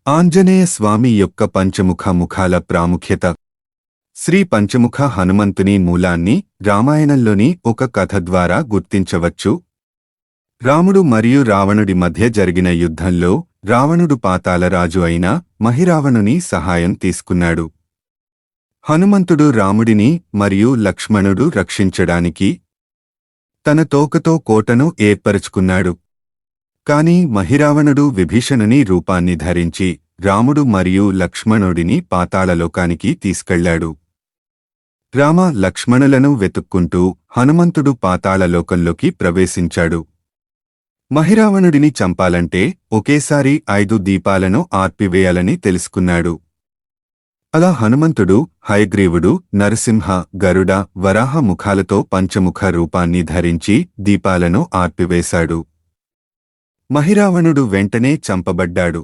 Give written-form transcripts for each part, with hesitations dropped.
ఆంజనేయ స్వామి యొక్క పంచముఖ ముఖాల ప్రాముఖ్యత. శ్రీ పంచముఖ హనుమంతుని మూలాన్ని రామాయణంలోని ఒక కథ ద్వారా గుర్తించవచ్చు. రాముడు మరియు రావణుడి మధ్య జరిగిన యుద్ధంలో రావణుడు పాతాళ రాజు అయిన మహిరావణుని సహాయం తీసుకున్నాడు. హనుమంతుడు రాముడిని మరియు లక్ష్మణుడు రక్షించడానికి తన తోకతో కోటను ఏర్పరచుకున్నాడు. కాని మహిరావణుడు విభీషణుని రూపాన్ని ధరించి రాముడు మరియు లక్ష్మణుడిని పాతాళలోకానికి తీసుకెళ్లాడు. రామ లక్ష్మణులను వెతుక్కుంటూ హనుమంతుడు పాతాళలోకంలోకి ప్రవేశించాడు. మహిరావణుడిని చంపాలంటే ఒకేసారి 5 దీపాలను ఆర్పివేయాలని తెలుసుకున్నాడు. అలా హనుమంతుడు హయగ్రీవుడు నరసింహ గరుడ వరాహ ముఖాలతో పంచముఖ రూపాన్ని ధరించి దీపాలను ఆర్పివేశాడు. మహిరావణుడు వెంటనే చంపబడ్డాడు.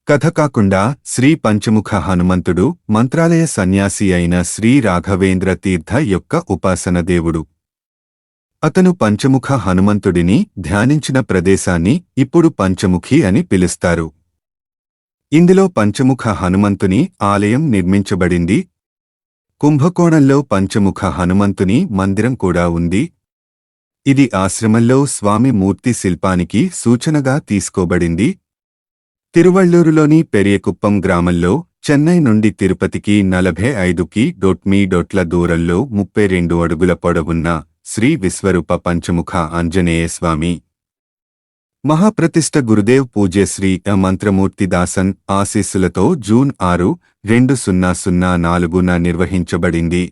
కథ కాకుండా శ్రీ పంచముఖ హనుమంతుడు మంత్రాలయ సన్యాసి అయిన శ్రీ రాఘవేంద్ర తీర్థ యొక్క ఉపాసన దేవుడు. అతను పంచముఖ హనుమంతుడిని ధ్యానించిన ప్రదేశాన్ని ఇప్పుడు పంచముఖి అని పిలుస్తారు. ఇందులో పంచముఖ హనుమంతుని ఆలయం నిర్మించబడింది. కుంభకోణంలో పంచముఖ హనుమంతుని మందిరం కూడా ఉంది. ఇది ఆశ్రమంలో స్వామి మూర్తి శిల్పానికి సూచనగా తీసుకోబడింది. తిరువళ్ళూరులోని పెరియకుప్పం గ్రామంలో చెన్నై నుండి తిరుపతికి 45 కి.మీ. దూరంలో 32 అడుగుల పొడవున్న శ్రీ విశ్వరూప పంచముఖ ఆంజనేయ స్వామి మహాప్రతిష్ఠ గురుదేవ్ పూజ్య శ్రీ మంత్రమూర్తి దాసన్ ఆశీస్సులతో జూన్ 6, 2004న నిర్వహించబడింది.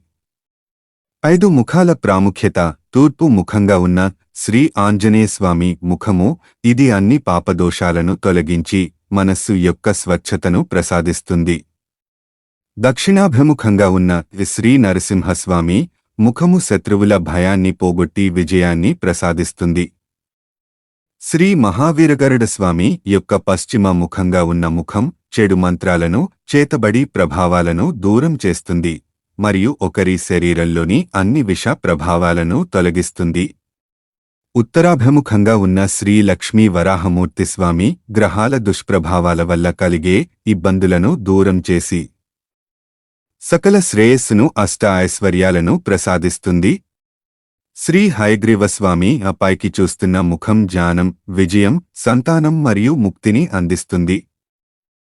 5 ముఖాల ప్రాముఖ్యత. తూర్పు ముఖంగా ఉన్న శ్రీ ఆంజనేయస్వామి ముఖము ఇది అన్ని పాపదోషాలను తొలగించి మనస్సు యొక్క స్వచ్ఛతను ప్రసాదిస్తుంది. దక్షిణాభిముఖంగా ఉన్న శ్రీ నరసింహస్వామి ముఖము శత్రువుల భయాన్ని పోగొట్టి విజయాన్ని ప్రసాదిస్తుంది. శ్రీ మహావీరగరుడస్వామి యొక్క పశ్చిమ ముఖంగా ఉన్న ముఖం చెడు మంత్రాలను చేతబడి ప్రభావాలను దూరం చేస్తుంది మరియు ఒకరి శరీరంలోని అన్ని విష ప్రభావాలను తొలగిస్తుంది. ఉత్తరాభిముఖంగా ఉన్న శ్రీ లక్ష్మీ వరాహమూర్తి స్వామి గ్రహాల దుష్ప్రభావాల వల్ల కలిగే ఇబ్బందులను దూరం చేసి సకల శ్రేయస్సును అష్ట ఐశ్వర్యాలను ప్రసాదిస్తుంది. శ్రీ హయగ్రీవస్వామి పైకి చూస్తున్న ముఖం జ్ఞానం విజయం సంతానం మరియు ముక్తిని అందిస్తుంది.